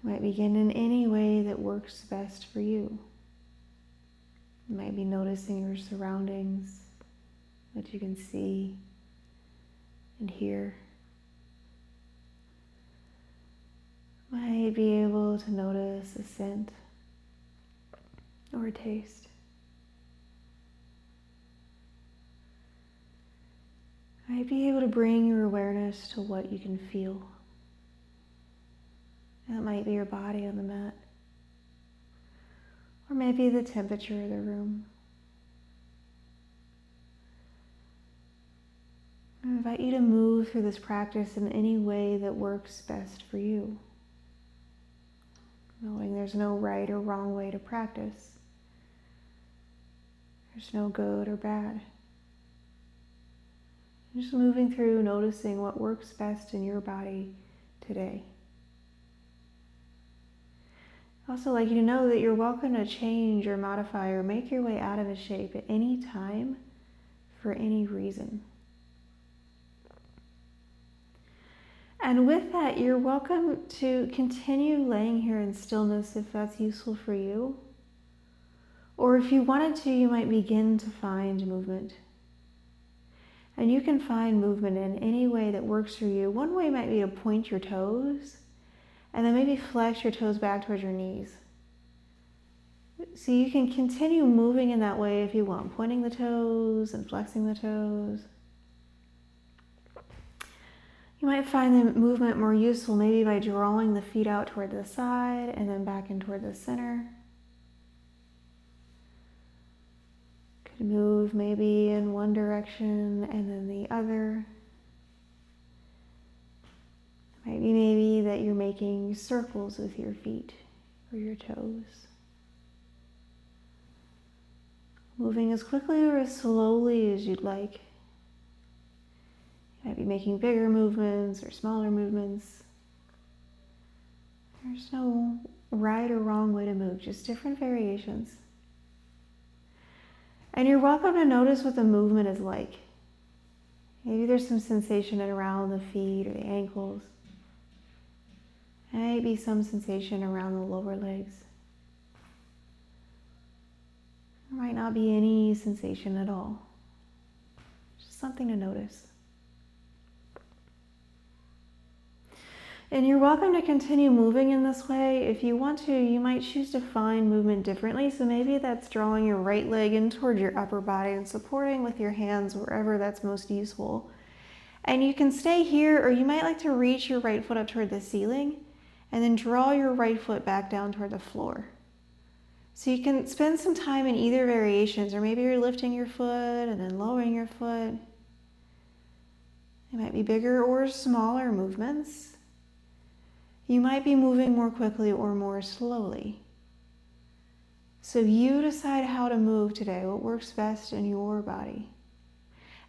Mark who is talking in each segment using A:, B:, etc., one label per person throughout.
A: You might begin in any way that works best for you. You might be noticing your surroundings, what you can see and hear. You might be able to notice a scent or a taste. You might be able to bring your awareness to what you can feel. That might be your body on the mat, or maybe the temperature of the room. I invite you to move through this practice in any way that works best for you, knowing there's no right or wrong way to practice. There's no good or bad. Just moving through, noticing what works best in your body today. I'd also like you to know that you're welcome to change or modify or make your way out of a shape at any time for any reason. And with that, you're welcome to continue laying here in stillness if that's useful for you. Or if you wanted to, you might begin to find movement. And you can find movement in any way that works for you. One way might be to point your toes, and then maybe flex your toes back towards your knees. So you can continue moving in that way if you want, pointing the toes and flexing the toes. You might find the movement more useful maybe by drawing the feet out toward the side and then back in toward the center. Could move maybe in one direction and then the other. Might be maybe that you're making circles with your feet or your toes. Moving as quickly or as slowly as you'd like. You might be making bigger movements or smaller movements. There's no right or wrong way to move, just different variations. And you're welcome to notice what the movement is like. Maybe there's some sensation around the feet or the ankles. Maybe some sensation around the lower legs. There might not be any sensation at all. Just something to notice. And you're welcome to continue moving in this way. If you want to, you might choose to find movement differently. So maybe that's drawing your right leg in toward your upper body and supporting with your hands wherever that's most useful. And you can stay here, or you might like to reach your right foot up toward the ceiling and then draw your right foot back down toward the floor. So you can spend some time in either variations, or maybe you're lifting your foot and then lowering your foot. It might be bigger or smaller movements. You might be moving more quickly or more slowly. So you decide how to move today, what works best in your body.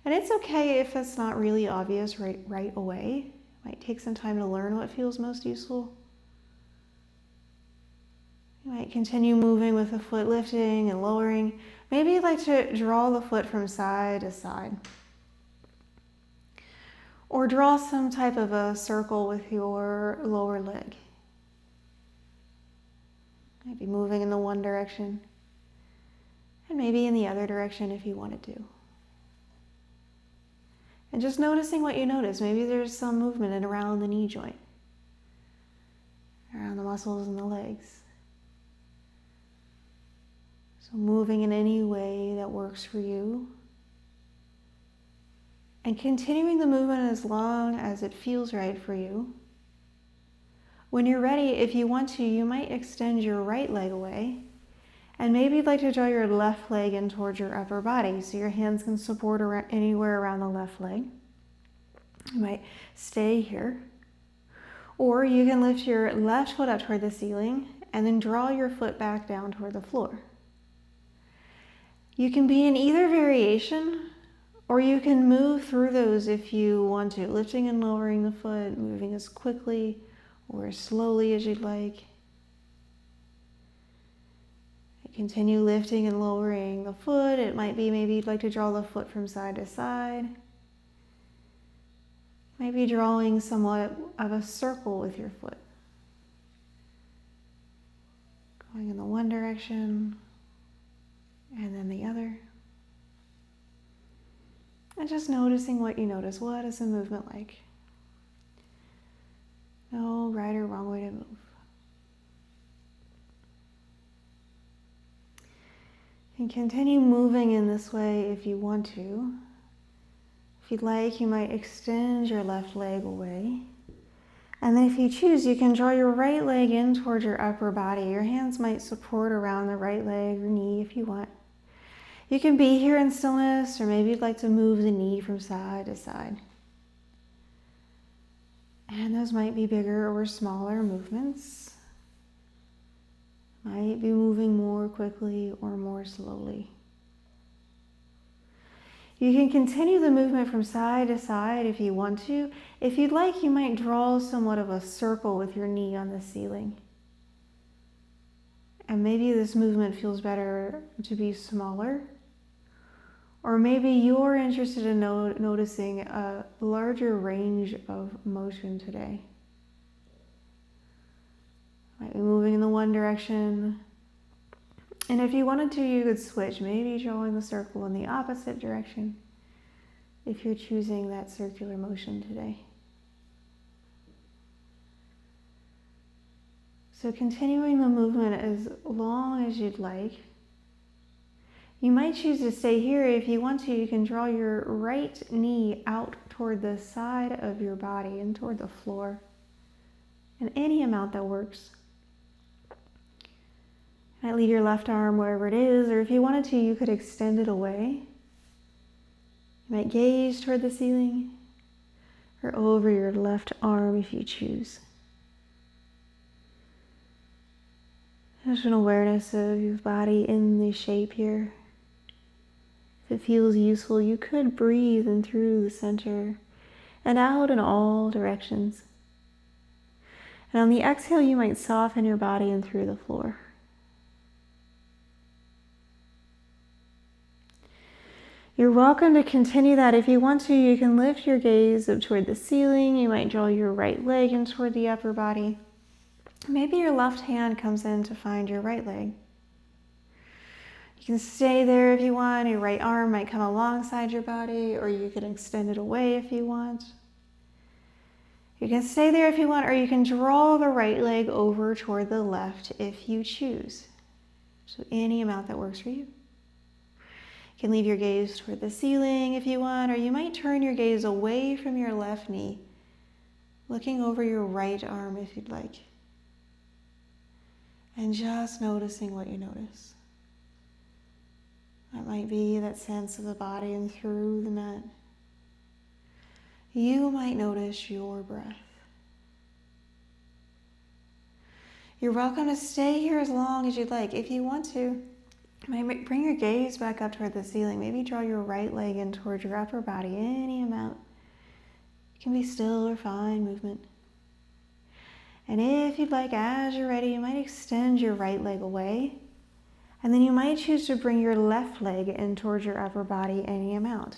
A: And it's okay if that's not really obvious right away. It might take some time to learn what feels most useful. You might continue moving with the foot lifting and lowering. Maybe you'd like to draw the foot from side to side. Or draw some type of a circle with your lower leg. Maybe moving in the one direction, and maybe in the other direction if you wanted to. And just noticing what you notice. Maybe there's some movement in around the knee joint, around the muscles in the legs. So moving in any way that works for you. And continuing the movement as long as it feels right for you. When you're ready, if you want to, you might extend your right leg away. And maybe you'd like to draw your left leg in towards your upper body so your hands can support anywhere around the left leg. You might stay here. Or you can lift your left foot up toward the ceiling and then draw your foot back down toward the floor. You can be in either variation, or you can move through those if you want to, lifting and lowering the foot, moving as quickly or as slowly as you'd like. Continue lifting and lowering the foot. It might be maybe you'd like to draw the foot from side to side. Maybe drawing somewhat of a circle with your foot. Going in the one direction and then the other. And just noticing what you notice. What is the movement like? No right or wrong way to move. And continue moving in this way if you want to. If you'd like, you might extend your left leg away. And then if you choose, you can draw your right leg in towards your upper body. Your hands might support around the right leg or knee if you want. You can be here in stillness, or maybe you'd like to move the knee from side to side. And those might be bigger or smaller movements. Might be moving more quickly or more slowly. You can continue the movement from side to side if you want to. If you'd like, you might draw somewhat of a circle with your knee on the ceiling. And maybe this movement feels better to be smaller. Or maybe you're interested in noticing a larger range of motion today. Might be moving in the one direction. And if you wanted to, you could switch, maybe drawing the circle in the opposite direction if you're choosing that circular motion today. So continuing the movement as long as you'd like. You might choose to stay here. If you want to, you can draw your right knee out toward the side of your body and toward the floor. And any amount that works. You might leave your left arm wherever it is, or if you wanted to, you could extend it away. You might gaze toward the ceiling or over your left arm if you choose. There's an awareness of your body in the shape here. If it feels useful, you could breathe in through the center and out in all directions. And on the exhale, you might soften your body in through the floor. You're welcome to continue that. If you want to, you can lift your gaze up toward the ceiling. You might draw your right leg in toward the upper body. Maybe your left hand comes in to find your right leg. You can stay there if you want. Your right arm might come alongside your body, or you can extend it away if you want. You can stay there if you want, or you can draw the right leg over toward the left if you choose. So any amount that works for you. You can leave your gaze toward the ceiling if you want, or you might turn your gaze away from your left knee, looking over your right arm if you'd like. And just noticing what you notice. That might be that sense of the body and through the mat. You might notice your breath. You're welcome to stay here as long as you'd like. If you want to, you might bring your gaze back up toward the ceiling. Maybe draw your right leg in toward your upper body, any amount. It can be still or fine movement. And if you'd like, as you're ready, you might extend your right leg away. And then you might choose to bring your left leg in towards your upper body, any amount.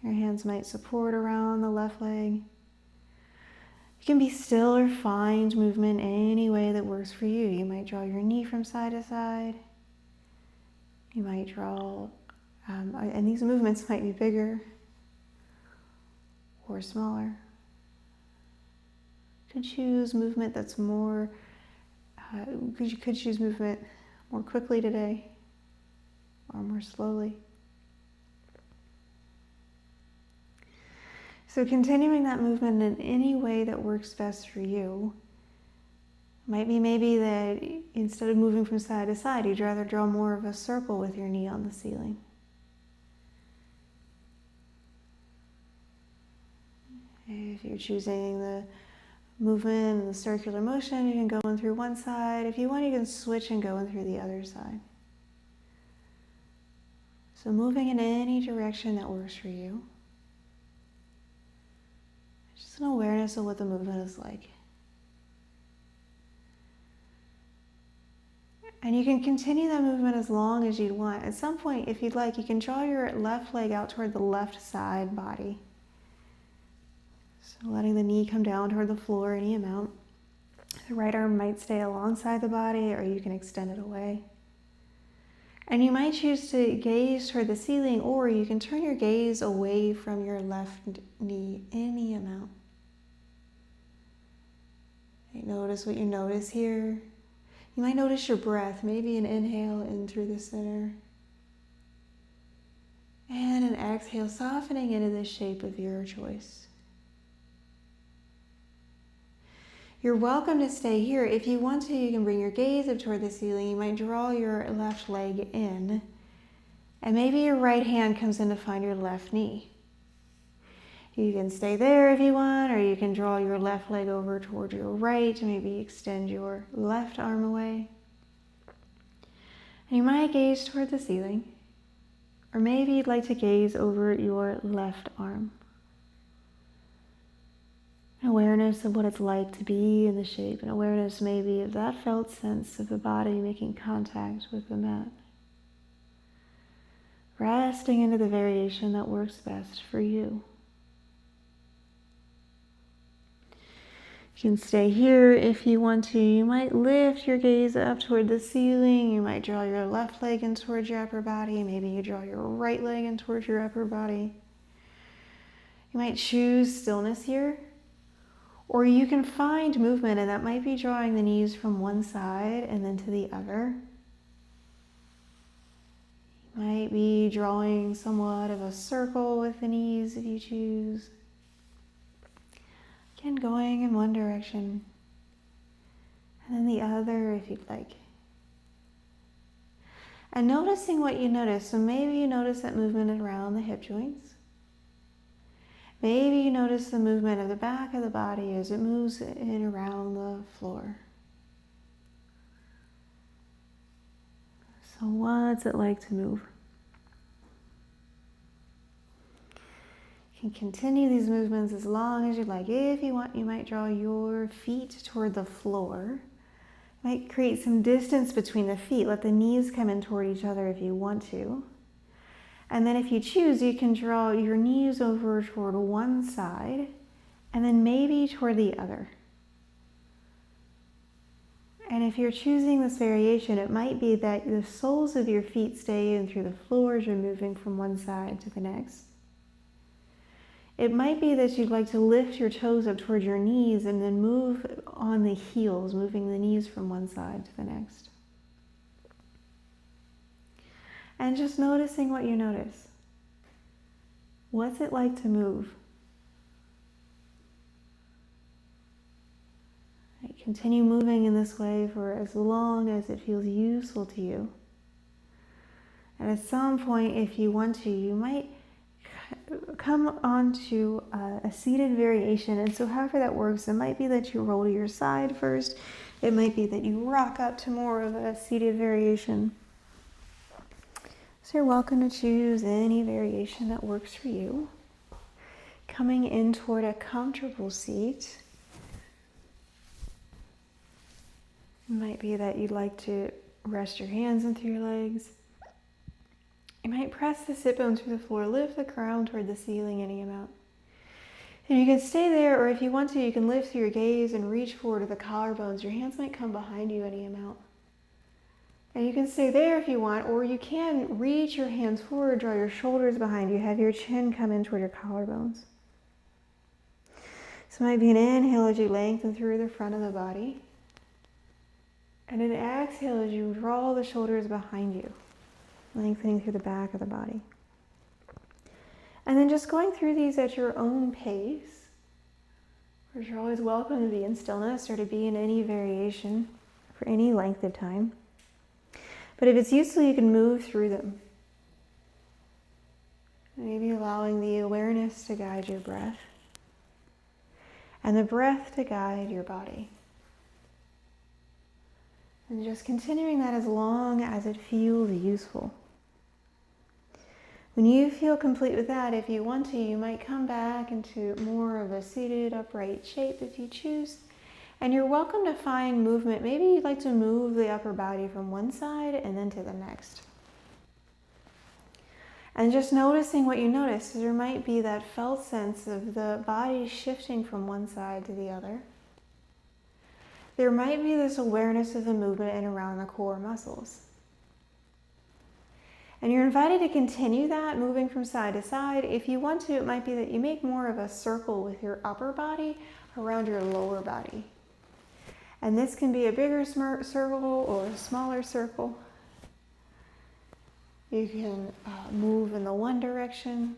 A: Your hands might support around the left leg. It can be still or fine movement any way that works for you. You might draw your knee from side to side. You might draw, and these movements might be bigger or smaller. You could choose movement that's more, you could choose movement more quickly today or more slowly. So continuing that movement in any way that works best for you. Might be maybe that instead of moving from side to side, you'd rather draw more of a circle with your knee on the ceiling. If you're choosing the movement and the circular motion, you can go in through one side. If you want, you can switch and go in through the other side. So moving in any direction that works for you. Just an awareness of what the movement is like. And you can continue that movement as long as you'd want. At some point, if you'd like, you can draw your left leg out toward the left side body. So letting the knee come down toward the floor any amount. The right arm might stay alongside the body, or you can extend it away. And you might choose to gaze toward the ceiling, or you can turn your gaze away from your left knee any amount. Notice what you notice here. You might notice your breath, maybe an inhale in through the center. And an exhale, softening into the shape of your choice. You're welcome to stay here. If you want to, you can bring your gaze up toward the ceiling. You might draw your left leg in. And maybe your right hand comes in to find your left knee. You can stay there if you want, or you can draw your left leg over toward your right. Maybe extend your left arm away. And you might gaze toward the ceiling. Or maybe you'd like to gaze over your left arm. Awareness of what it's like to be in the shape, and awareness maybe of that felt sense of the body making contact with the mat. Resting into the variation that works best for you. You can stay here if you want to. You might lift your gaze up toward the ceiling. You might draw your left leg in towards your upper body. Maybe you draw your right leg in towards your upper body. You might choose stillness here. Or you can find movement, and that might be drawing the knees from one side and then to the other. You might be drawing somewhat of a circle with the knees if you choose. Again, going in one direction, and then the other if you'd like. And noticing what you notice. So maybe you notice that movement around the hip joints. Maybe you notice the movement of the back of the body as it moves in around the floor. So what's it like to move? You can continue these movements as long as you'd like. If you want, you might draw your feet toward the floor. You might create some distance between the feet. Let the knees come in toward each other if you want to. And then if you choose, you can draw your knees over toward one side and then maybe toward the other. And if you're choosing this variation, it might be that the soles of your feet stay in through the floor as you're moving from one side to the next. It might be that you'd like to lift your toes up toward your knees and then move on the heels, moving the knees from one side to the next. And just noticing what you notice. What's it like to move? Right, continue moving in this way for as long as it feels useful to you. And at some point, if you want to, you might come onto a seated variation. And so however that works, it might be that you roll to your side first. It might be that you rock up to more of a seated variation. So you're welcome to choose any variation that works for you. Coming in toward a comfortable seat. It might be that you'd like to rest your hands into your legs. You might press the sit bones to the floor, lift the crown toward the ceiling any amount. And you can stay there, or if you want to, you can lift your gaze and reach forward to the collarbones. Your hands might come behind you any amount. And you can stay there if you want, or you can reach your hands forward, draw your shoulders behind you, have your chin come in toward your collarbones. So it might be an inhale as you lengthen through the front of the body. And an exhale as you draw the shoulders behind you, lengthening through the back of the body. And then just going through these at your own pace. Of course, you're always welcome to be in stillness or to be in any variation for any length of time. But if it's useful, you can move through them. Maybe allowing the awareness to guide your breath and the breath to guide your body. And just continuing that as long as it feels useful. When you feel complete with that, if you want to, you might come back into more of a seated upright shape if you choose. And you're welcome to find movement. Maybe you'd like to move the upper body from one side and then to the next. And just noticing what you notice. There might be that felt sense of the body shifting from one side to the other. there might be this awareness of the movement in around the core muscles. And you're invited to continue that, moving from side to side. If you want to, it might be that you make more of a circle with your upper body around your lower body. And this can be a bigger circle or a smaller circle. You can move in the one direction.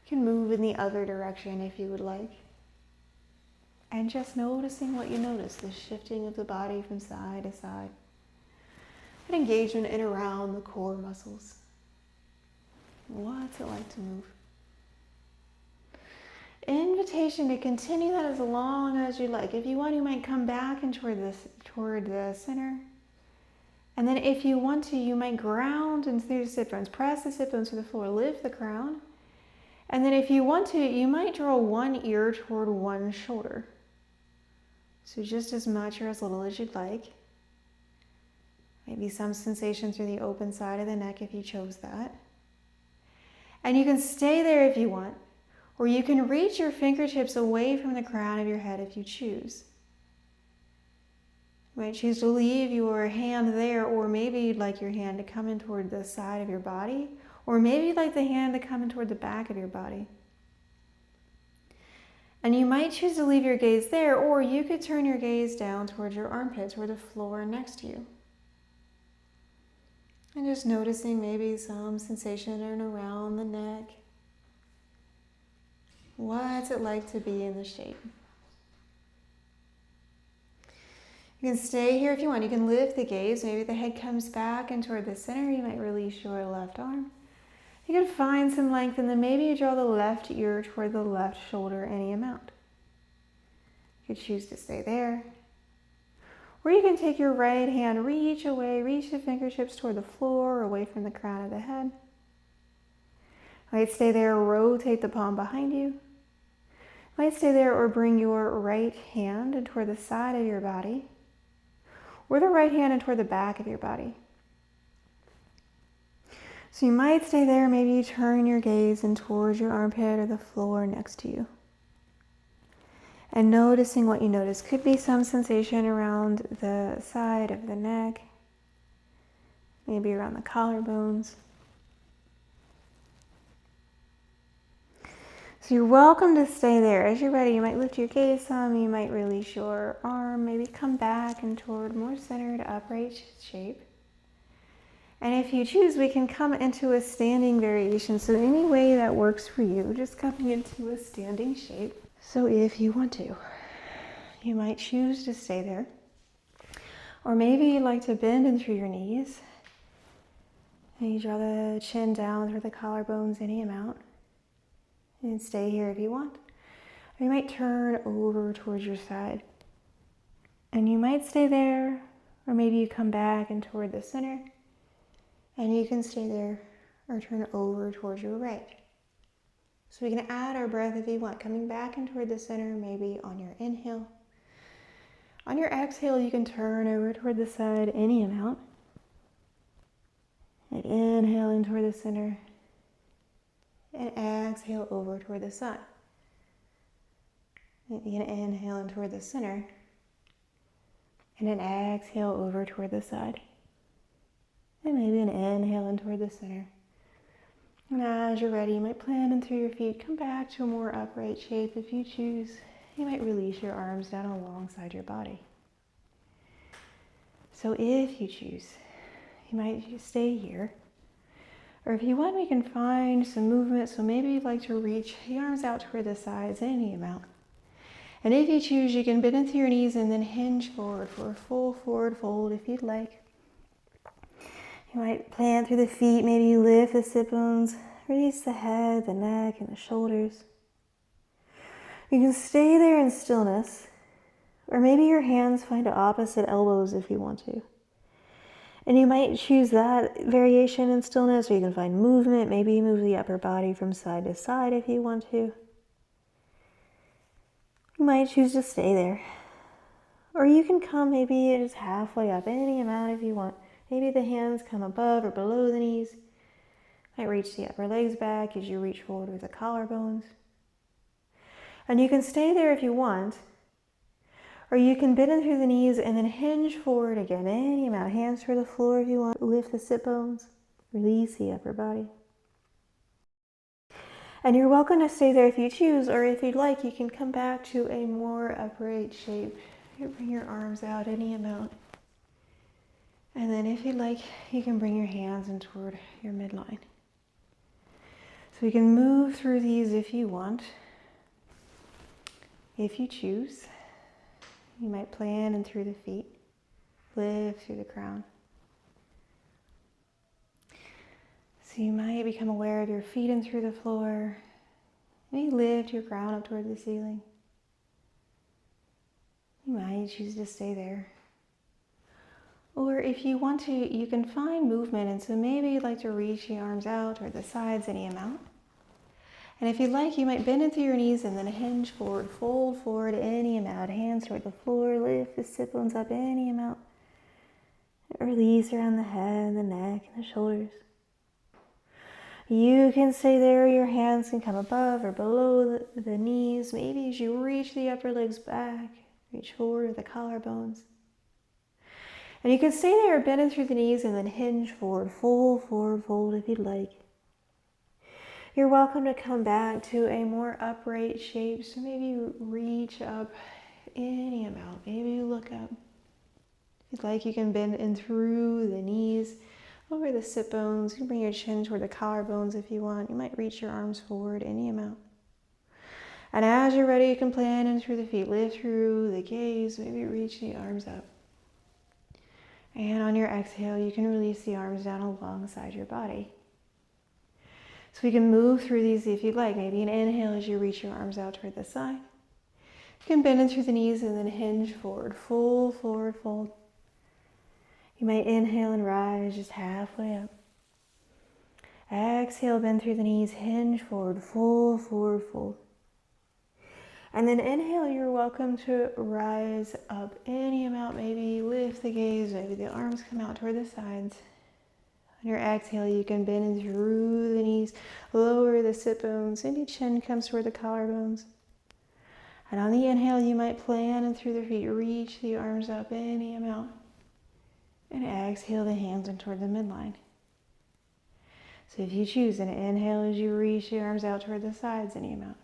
A: You can move in the other direction if you would like. And just noticing what you notice, the shifting of the body from side to side. An engagement in around the core muscles. What's it like to move? Invitation to continue that as long as you like. If you want, you might come back and toward the center. And then if you want to, you might ground into the sit bones. Press the sit bones to the floor, lift the crown. And then if you want to, you might draw one ear toward one shoulder. So just as much or as little as you'd like. Maybe some sensation through the open side of the neck if you chose that. And you can stay there if you want, or you can reach your fingertips away from the crown of your head if you choose. You might choose to leave your hand there, or maybe you'd like your hand to come in toward the side of your body, or maybe you'd like the hand to come in toward the back of your body. And you might choose to leave your gaze there, or you could turn your gaze down towards your armpits or the floor next to you. And just noticing maybe some sensation in and around the neck. What's it like to be in the shape? You can stay here if you want. You can lift the gaze. Maybe the head comes back and toward the center. You might release your left arm. You can find some length, and then maybe you draw the left ear toward the left shoulder, any amount. You could choose to stay there. Or you can take your right hand, reach away, reach the fingertips toward the floor, away from the crown of the head. Might stay there, rotate the palm behind you. Might stay there or bring your right hand toward the side of your body, or the right hand toward the back of your body. So you might stay there, maybe you turn your gaze in towards your armpit or the floor next to you. And noticing what you notice. Could be some sensation around the side of the neck, maybe around the collarbones. So you're welcome to stay there. As you're ready, you might lift your gaze some, you might release your arm, maybe come back and toward more centered upright shape. And if you choose, we can come into a standing variation. So any way that works for you, just coming into a standing shape. So if you want to, you might choose to stay there. Or maybe you'd like to bend in through your knees. And you draw the chin down through the collarbones any amount. And stay here if you want. Or you might turn over towards your side. And you might stay there, or maybe you come back and toward the center. And you can stay there or turn over towards your right. So we can add our breath if you want, coming back and toward the center, maybe on your inhale. On your exhale, you can turn over toward the side any amount. And inhale in toward the center. And exhale over toward the side. And you can inhale in toward the center. And then exhale over toward the side. And maybe an inhale in toward the center. And as you're ready, you might plant in through your feet. Come back to a more upright shape if you choose. You might release your arms down alongside your body. So if you choose, you might stay here. Or if you want, we can find some movement. So maybe you'd like to reach the arms out toward the sides, any amount. And if you choose, you can bend into your knees and then hinge forward for a full forward fold if you'd like. You might plant through the feet, maybe you lift the sit bones, release the head, the neck, and the shoulders. You can stay there in stillness, or maybe your hands find opposite elbows if you want to. And you might choose that variation in stillness, or you can find movement. Maybe you move the upper body from side to side if you want to. You might choose to stay there. Or you can come maybe just halfway up, any amount if you want. Maybe the hands come above or below the knees. Might reach the upper legs back as you reach forward with the collarbones. And you can stay there if you want. Or you can bend in through the knees and then hinge forward again, any amount. Hands toward the floor if you want. Lift the sit bones. Release the upper body. And you're welcome to stay there if you choose, or if you'd like, you can come back to a more upright shape. You bring your arms out any amount. And then if you'd like, you can bring your hands in toward your midline. So we can move through these if you want. If you choose. You might plan in through the feet, lift through the crown. So you might become aware of your feet in through the floor. Maybe lift your crown up toward the ceiling. You might choose to stay there. Or if you want to, you can find movement, and so maybe you'd like to reach the arms out toward the sides any amount. And if you'd like, you might bend into your knees and then hinge forward, fold forward any amount. Hands toward the floor, lift the sit bones up any amount. Release around the head, the neck, and the shoulders. You can stay there, your hands can come above or below the knees. Maybe as you reach the upper legs back, reach forward with the collarbones. And you can stay there, bend in through the knees and then hinge forward, fold if you'd like. You're welcome to come back to a more upright shape. So maybe you reach up any amount. Maybe you look up. If you'd like, you can bend in through the knees, over the sit bones. You can bring your chin toward the collarbones if you want. You might reach your arms forward any amount. And as you're ready, you can plan in through the feet. Lift through the gaze. Maybe reach the arms up. And on your exhale, you can release the arms down alongside your body. So we can move through these if you'd like. Maybe an inhale as you reach your arms out toward the side. You can bend in through the knees and then hinge forward, full forward fold. You might inhale and rise just halfway up. Exhale, bend through the knees, hinge forward, full forward fold. And then inhale, you're welcome to rise up any amount. Maybe lift the gaze, maybe the arms come out toward the sides. On your exhale, you can bend in through the knees, lower the sit bones, maybe chin comes toward the collarbones. And on the inhale, you might plan in through the feet, reach the arms up any amount. And exhale the hands in toward the midline. So if you choose, an inhale as you reach the arms out toward the sides any amount.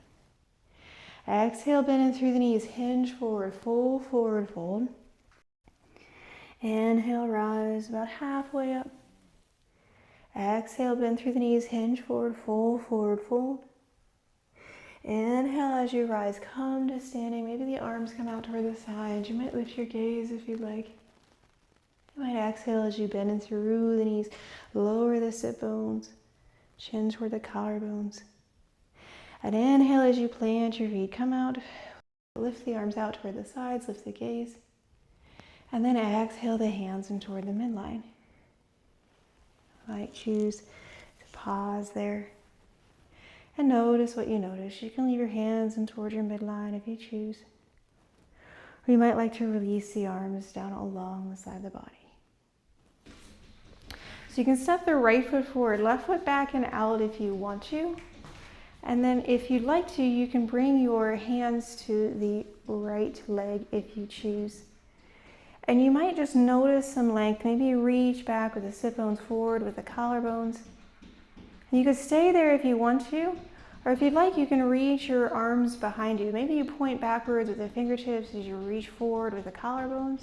A: Exhale, bend in through the knees, hinge forward, full forward fold. Inhale, rise about halfway up. Exhale, bend through the knees, hinge forward, full forward fold. Inhale as you rise, come to standing. Maybe the arms come out toward the sides. You might lift your gaze if you'd like. You might exhale as you bend in through the knees, lower the sit bones, chin toward the collarbones. And inhale as you plant your feet, come out, lift the arms out toward the sides, lift the gaze. And then exhale the hands in toward the midline. You might choose to pause there and notice what you notice. You can leave your hands in toward your midline if you choose. Or you might like to release the arms down along the side of the body. So you can step the right foot forward, left foot back and out if you want to. And then if you'd like to, you can bring your hands to the right leg if you choose. And you might just notice some length. Maybe you reach back with the sit bones forward with the collarbones. And you could stay there if you want to, or if you'd like, you can reach your arms behind you. Maybe you point backwards with the fingertips as you reach forward with the collarbones.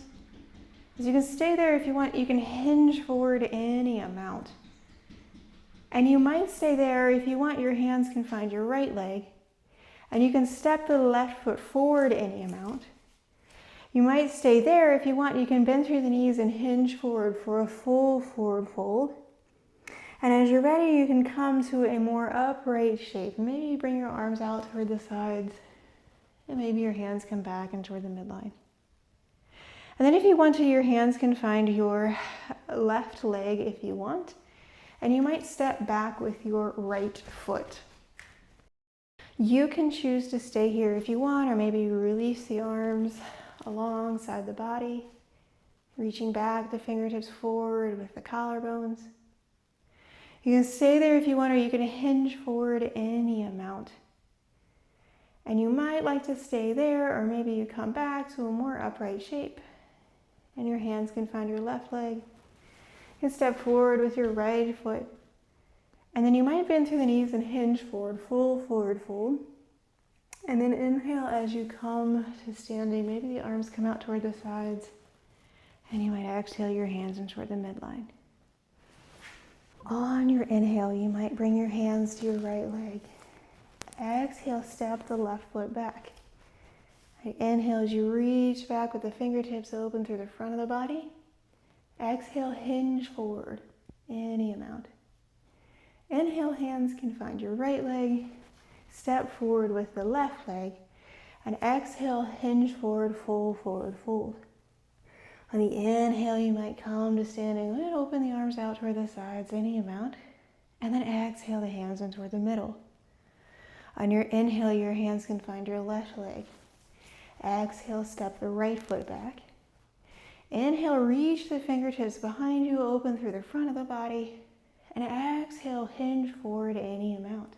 A: So you can stay there if you want. You can hinge forward any amount. And you might stay there if you want. Your hands can find your right leg. And you can step the left foot forward any amount. You might stay there if you want. You can bend through the knees and hinge forward for a full forward fold. And as you're ready, you can come to a more upright shape. Maybe you bring your arms out toward the sides. And maybe your hands come back and toward the midline. And then if you want to, your hands can find your left leg if you want. And you might step back with your right foot. You can choose to stay here if you want, or maybe release the arms alongside the body, reaching back the fingertips forward with the collarbones. You can stay there if you want, or you can hinge forward any amount. And you might like to stay there, or maybe you come back to a more upright shape. And your hands can find your left leg. You can step forward with your right foot. And then you might bend through the knees and hinge forward, full forward fold. And then inhale as you come to standing. Maybe the arms come out toward the sides. And you might exhale your hands in toward the midline. On your inhale, you might bring your hands to your right leg. Exhale, step the left foot back. Inhale as you reach back with the fingertips open through the front of the body. Exhale, hinge forward, any amount. Inhale, hands can find your right leg. Step forward with the left leg. And exhale, hinge forward, full forward fold. On the inhale, you might come to standing and open the arms out toward the sides, any amount. And then exhale the hands in toward the middle. On your inhale, your hands can find your left leg. Exhale, step the right foot back. Inhale, reach the fingertips behind you, open through the front of the body. And exhale, hinge forward any amount.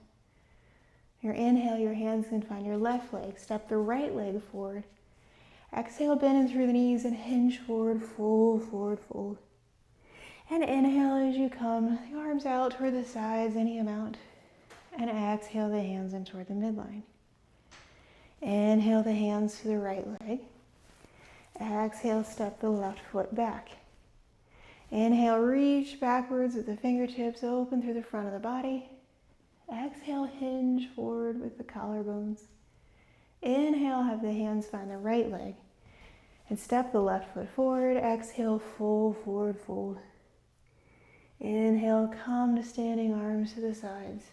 A: Your inhale, your hands can find your left leg. Step the right leg forward. Exhale, bend in through the knees and hinge forward, full forward fold. And inhale as you come, the arms out toward the sides, any amount. And exhale the hands in toward the midline. Inhale the hands to the right leg. Exhale, step the left foot back. Inhale, reach backwards with the fingertips open through the front of the body. Exhale, hinge forward with the collarbones. Inhale, have the hands find the right leg. And step the left foot forward. Exhale, full forward fold. Inhale, come to standing, arms to the sides.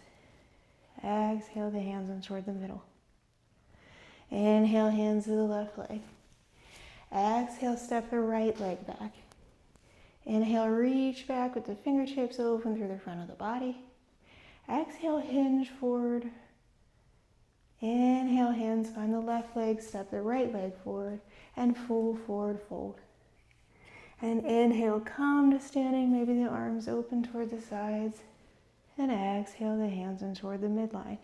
A: Exhale, the hands in toward the middle. Inhale, hands to the left leg. Exhale, step the right leg back. Inhale, reach back with the fingertips open through the front of the body. Exhale, hinge forward. Inhale, hands find the left leg, step the right leg forward, and full forward fold. And inhale, come to standing, maybe the arms open toward the sides. And exhale, the hands in toward the midline.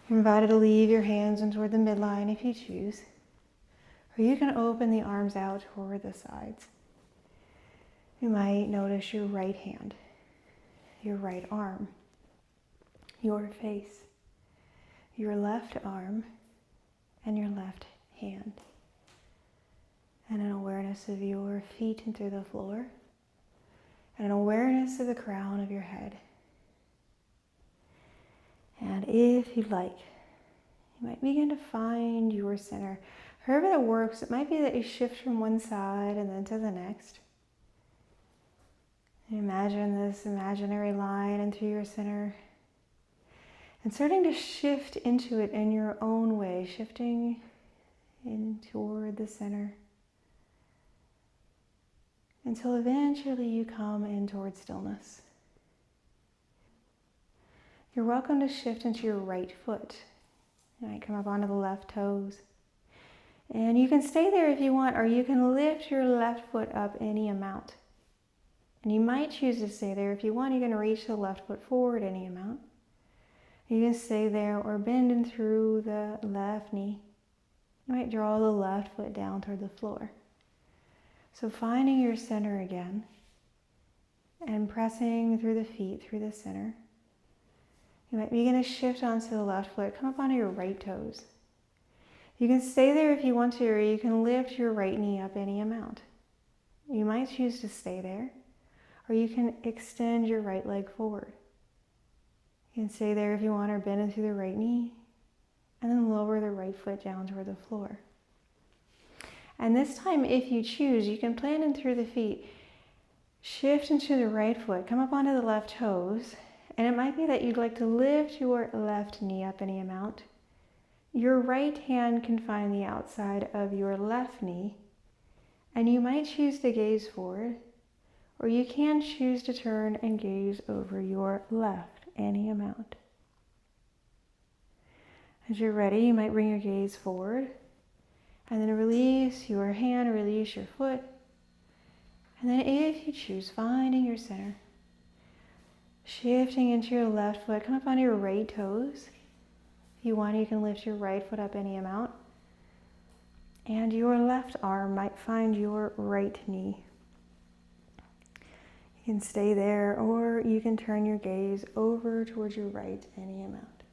A: You're invited to leave your hands in toward the midline if you choose. Or you can open the arms out toward the sides. You might notice your right hand, your right arm, your face, your left arm, and your left hand. And an awareness of your feet into the floor, and an awareness of the crown of your head. And if you'd like, you might begin to find your center. However that works, it might be that you shift from one side and then to the next. Imagine this imaginary line into your center and starting to shift into it in your own way, shifting in toward the center until eventually you come in toward stillness. You're welcome to shift into your right foot. You might come up onto the left toes. And you can stay there if you want, or you can lift your left foot up any amount. And you might choose to stay there. If you want, you can reach the left foot forward any amount. You can stay there or bend in through the left knee. You might draw the left foot down toward the floor. So finding your center again and pressing through the feet, through the center. You might begin to shift onto the left foot. Come up onto your right toes. You can stay there if you want to, or you can lift your right knee up any amount. You might choose to stay there, or you can extend your right leg forward. You can stay there if you want, or bend into the right knee, and then lower the right foot down toward the floor. And this time, if you choose, you can plant in through the feet, shift into the right foot, come up onto the left toes, and it might be that you'd like to lift your left knee up any amount. Your right hand can find the outside of your left knee, and you might choose to gaze forward, or you can choose to turn and gaze over your left, any amount. As you're ready, you might bring your gaze forward, and then release your hand, release your foot, and then if you choose, finding your center, shifting into your left foot, come up onto your right toes. If you want, you can lift your right foot up any amount. And your left arm might find your right knee. You can stay there, or you can turn your gaze over towards your right any amount.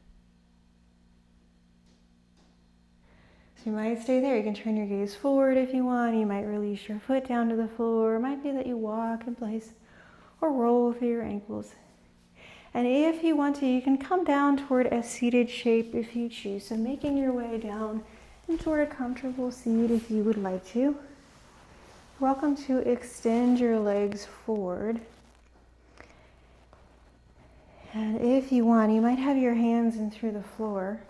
A: So you might stay there. You can turn your gaze forward if you want. You might release your foot down to the floor. It might be that you walk in place or roll through your ankles. And if you want to, you can come down toward a seated shape if you choose. So making your way down toward a comfortable seat if you would like to. Welcome to extend your legs forward. And if you want, you might have your hands in through the floor,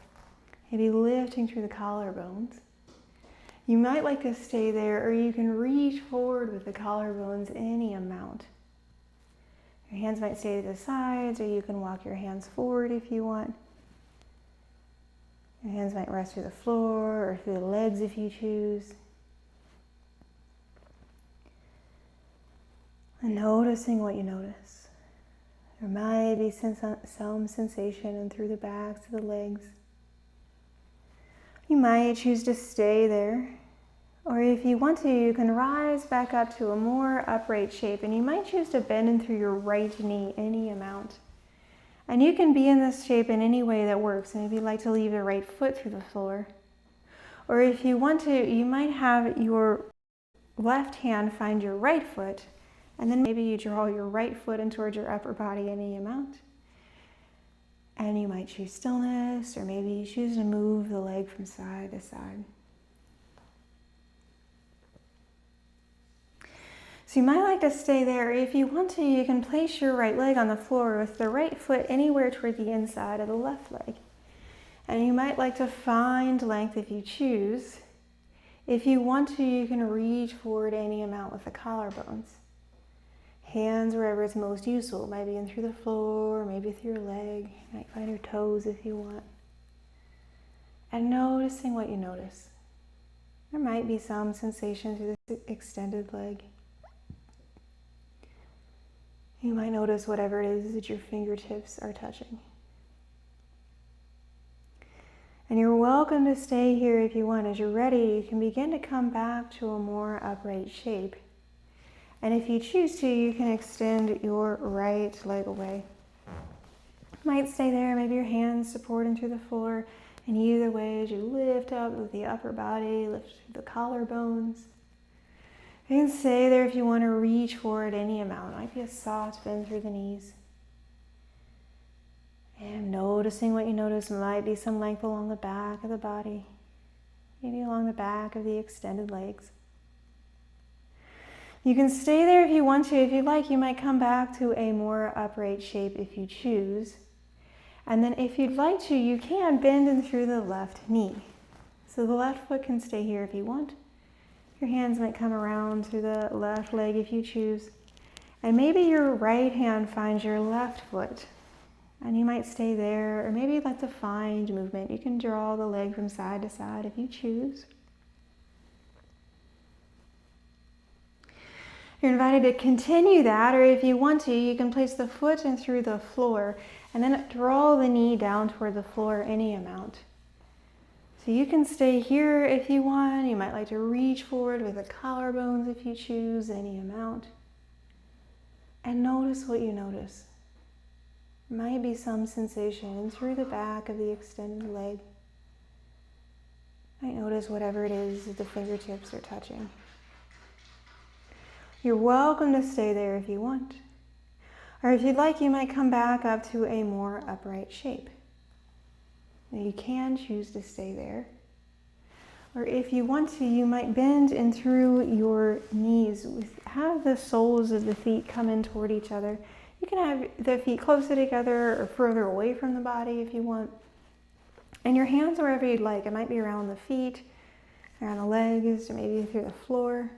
A: maybe lifting through the collarbones. You might like to stay there, or you can reach forward with the collarbones any amount. Your hands might stay to the sides, or you can walk your hands forward if you want. Your hands might rest through the floor or through the legs if you choose. And noticing what you notice. There might be some sensation in through the backs of the legs. You might choose to stay there. Or if you want to, you can rise back up to a more upright shape, and you might choose to bend in through your right knee any amount. And you can be in this shape in any way that works. And if you'd like to leave the right foot through the floor, or if you want to, you might have your left hand find your right foot, and then maybe you draw your right foot in towards your upper body any amount. And you might choose stillness, or maybe you choose to move the leg from side to side. So you might like to stay there. If you want to, you can place your right leg on the floor with the right foot anywhere toward the inside of the left leg. And you might like to find length if you choose. If you want to, you can reach forward any amount with the collarbones. Hands wherever it's most useful. It might be in through the floor, maybe through your leg. You might find your toes if you want. And noticing what you notice. There might be some sensation through this extended leg. You might notice whatever it is that your fingertips are touching. And you're welcome to stay here if you want. As you're ready, you can begin to come back to a more upright shape. And if you choose to, you can extend your right leg away. You might stay there, maybe your hands supporting through the floor. And either way, as you lift up with the upper body, lift the collarbones. You can stay there if you want to reach forward any amount. It might be a soft bend through the knees. And noticing what you notice. Might be some length along the back of the body. Maybe along the back of the extended legs. You can stay there if you want to. If you'd like, you might come back to a more upright shape if you choose. And then if you'd like to, you can bend in through the left knee. So the left foot can stay here if you want. Your hands might come around through the left leg if you choose. And maybe your right hand finds your left foot. And you might stay there, or maybe you'd like to find movement. You can draw the leg from side to side if you choose. You're invited to continue that, or if you want to, you can place the foot in through the floor and then draw the knee down toward the floor any amount. So you can stay here if you want. You might like to reach forward with the collarbones if you choose, any amount. And notice what you notice. There might be some sensation through the back of the extended leg. You might notice whatever it is that the fingertips are touching. You're welcome to stay there if you want. Or if you'd like, you might come back up to a more upright shape. Now you can choose to stay there. Or if you want to, you might bend in through your knees. Have the soles of the feet come in toward each other. You can have the feet closer together or further away from the body if you want. And your hands wherever you'd like. It might be around the feet, around the legs, or maybe through the floor.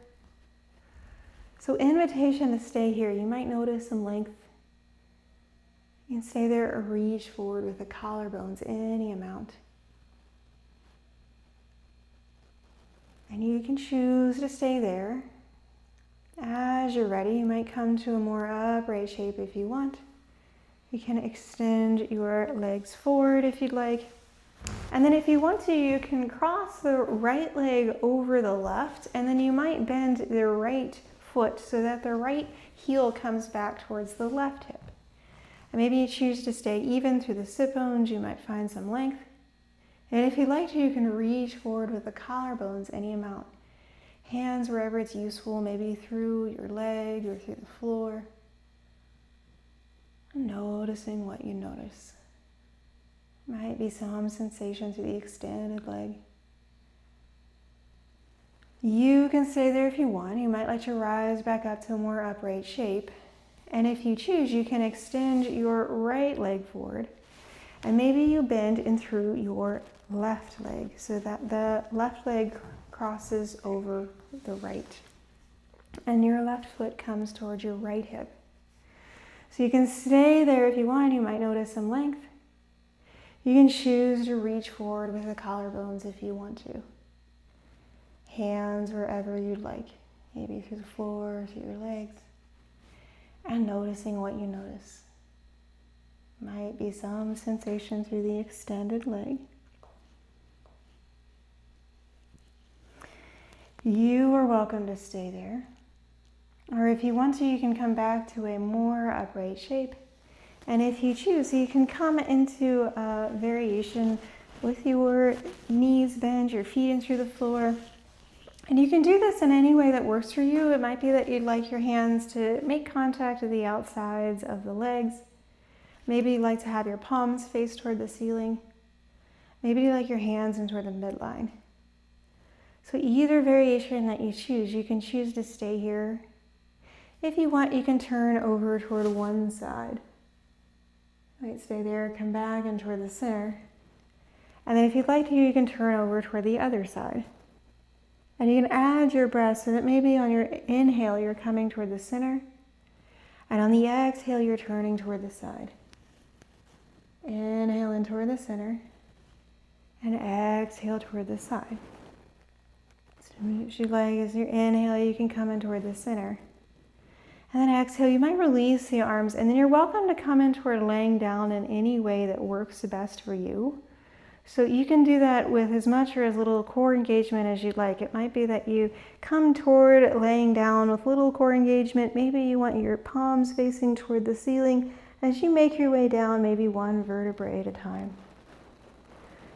A: So invitation to stay here. You might notice some length. You can stay there or reach forward with the collarbones any amount. And you can choose to stay there. As you're ready, you might come to a more upright shape if you want. You can extend your legs forward if you'd like. And then if you want to, you can cross the right leg over the left, and then you might bend the right foot so that the right heel comes back towards the left hip. And maybe you choose to stay even through the sit bones. You might find some length. And if you'd like to, you can reach forward with the collarbones any amount. Hands wherever it's useful, maybe through your leg or through the floor. Noticing what you notice. Might be some sensation through the extended leg. You can stay there if you want. You might like to rise back up to a more upright shape. And if you choose, you can extend your right leg forward. And maybe you bend in through your left leg so that the left leg crosses over the right. And your left foot comes towards your right hip. So you can stay there if you want. You might notice some length. You can choose to reach forward with the collarbones if you want to. Hands wherever you'd like, maybe through the floor, through your legs. And noticing what you notice. Might be some sensation through the extended leg. You are welcome to stay there. Or if you want to, you can come back to a more upright shape. And if you choose, you can come into a variation with your knees bent, your feet in through the floor. And you can do this in any way that works for you. It might be that you'd like your hands to make contact with the outsides of the legs. Maybe you'd like to have your palms face toward the ceiling. Maybe you like your hands in toward the midline. So either variation that you choose, you can choose to stay here. If you want, you can turn over toward one side. Might stay there, come back and toward the center. And then if you'd like to, you can turn over toward the other side. And you can add your breath so that maybe on your inhale, you're coming toward the center. And on the exhale, you're turning toward the side. Inhale in toward the center. And exhale toward the side. So if you'd like, as you inhale, you can come in toward the center. And then exhale, you might release the arms, and then you're welcome to come in toward laying down in any way that works best for you. So you can do that with as much or as little core engagement as you'd like. It might be that you come toward laying down with little core engagement. Maybe you want your palms facing toward the ceiling as you make your way down, maybe one vertebrae at a time.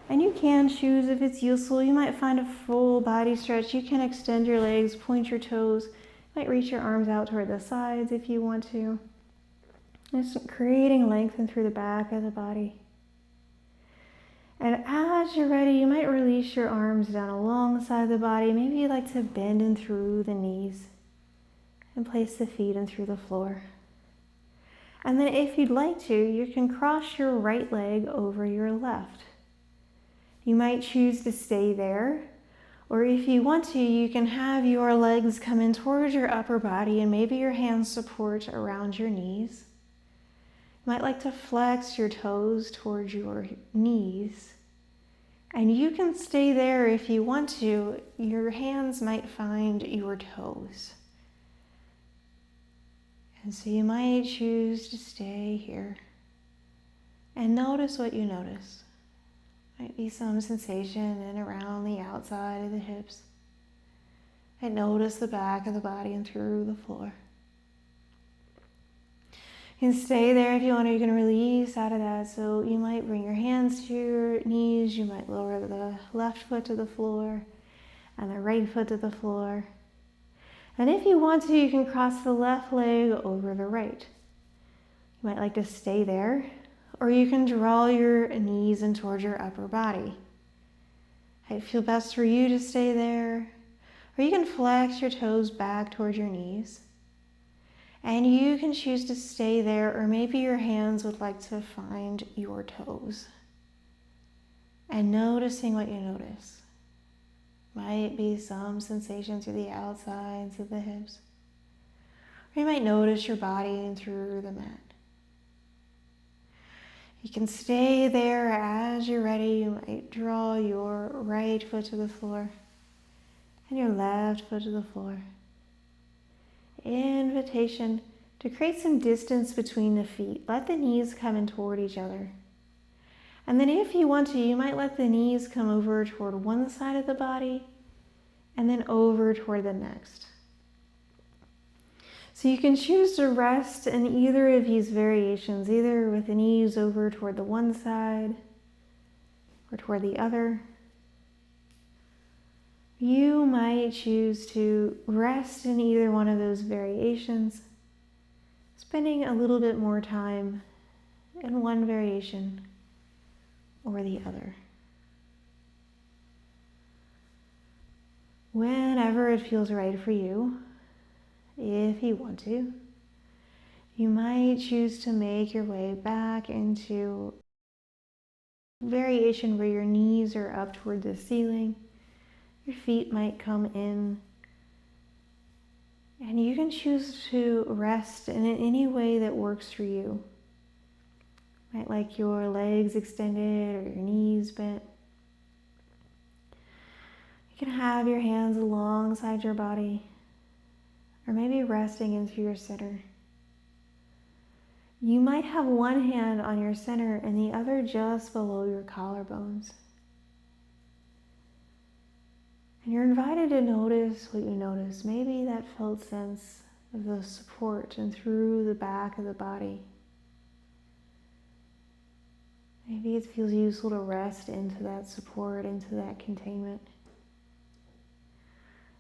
A: And you can choose if it's useful. You might find a full body stretch. You can extend your legs, point your toes. Might reach your arms out toward the sides if you want to. Just creating length through the back of the body. And as you're ready, you might release your arms down alongside the body. Maybe you'd like to bend in through the knees and place the feet in through the floor. And then if you'd like to, you can cross your right leg over your left. You might choose to stay there. Or if you want to, you can have your legs come in towards your upper body and maybe your hands support around your knees. You might like to flex your toes towards your knees. And you can stay there if you want to. Your hands might find your toes. And so you might choose to stay here. And notice what you notice. Might be some sensation in around the outside of the hips. And notice the back of the body and through the floor. You can stay there if you want to. You can release out of that. So you might bring your hands to your knees. You might lower the left foot to the floor and the right foot to the floor. And if you want to, you can cross the left leg over the right. You might like to stay there. Or you can draw your knees in towards your upper body. It feel best for you to stay there. Or you can flex your toes back towards your knees. And you can choose to stay there, or maybe your hands would like to find your toes. And noticing what you notice. Might be some sensation through the outsides of the hips. Or you might notice your body through the mat. You can stay there as you're ready. You might draw your right foot to the floor and your left foot to the floor. Invitation to create some distance between the feet. Let the knees come in toward each other. And then if you want to, you might let the knees come over toward one side of the body and then over toward the next. So you can choose to rest in either of these variations, either with the knees over toward the one side or toward the other. You might choose to rest in either one of those variations, spending a little bit more time in one variation or the other. Whenever it feels right for you, if you want to, you might choose to make your way back into variation where your knees are up toward the ceiling. Your feet might come in. And you can choose to rest in any way that works for you. Might like your legs extended or your knees bent. You can have your hands alongside your body, or maybe resting into your center. You might have one hand on your center and the other just below your collarbones. And you're invited to notice what you notice. Maybe that felt sense of the support and through the back of the body. Maybe it feels useful to rest into that support, into that containment.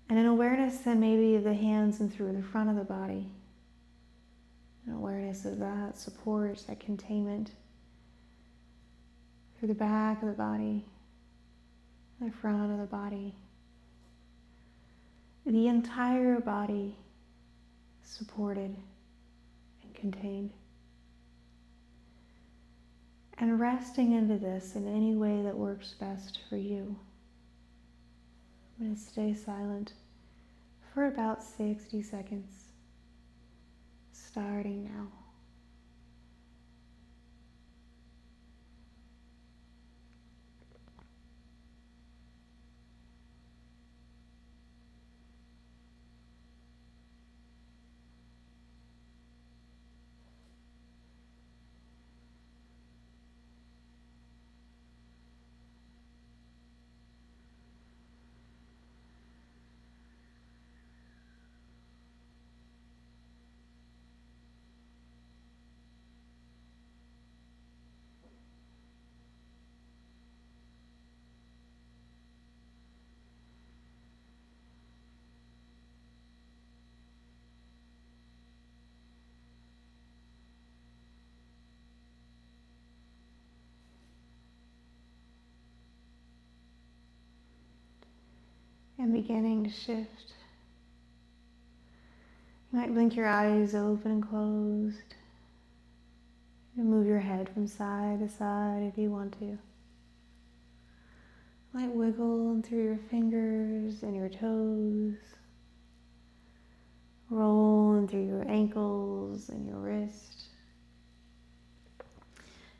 A: And an awareness then maybe of the hands and through the front of the body. An awareness of that support, that containment through the back of the body, the front of the body. The entire body supported and contained. And resting into this in any way that works best for you. I'm going to stay silent for about 60 seconds, starting now. And beginning to shift. You might blink your eyes open and closed. And move your head from side to side if you want to. You might wiggle through your fingers and your toes. Roll through your ankles and your wrist.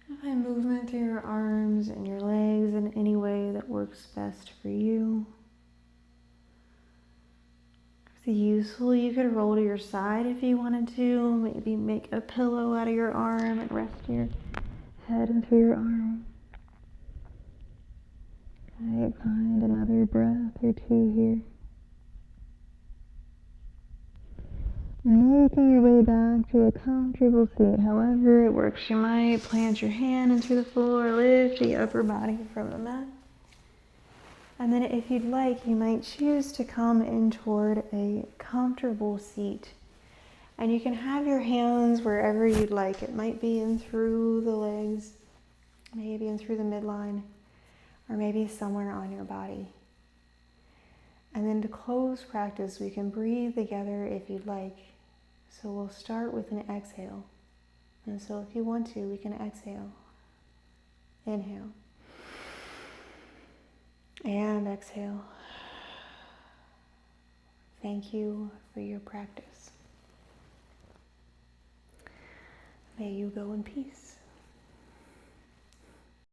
A: And find movement through your arms and your legs in any way that works best for you. If it's useful, you could roll to your side if you wanted to. Maybe make a pillow out of your arm and rest your head into your arm. Okay, find another breath or two here. Making your way back to a comfortable seat, however it works. You might plant your hand into the floor, lift the upper body from the mat. And then if you'd like, you might choose to come in toward a comfortable seat. And you can have your hands wherever you'd like. It might be in through the legs, maybe in through the midline, or maybe somewhere on your body. And then to close practice, we can breathe together if you'd like. So we'll start with an exhale. And so if you want to, we can exhale. Inhale. And exhale. Thank you for your practice. May you go in peace.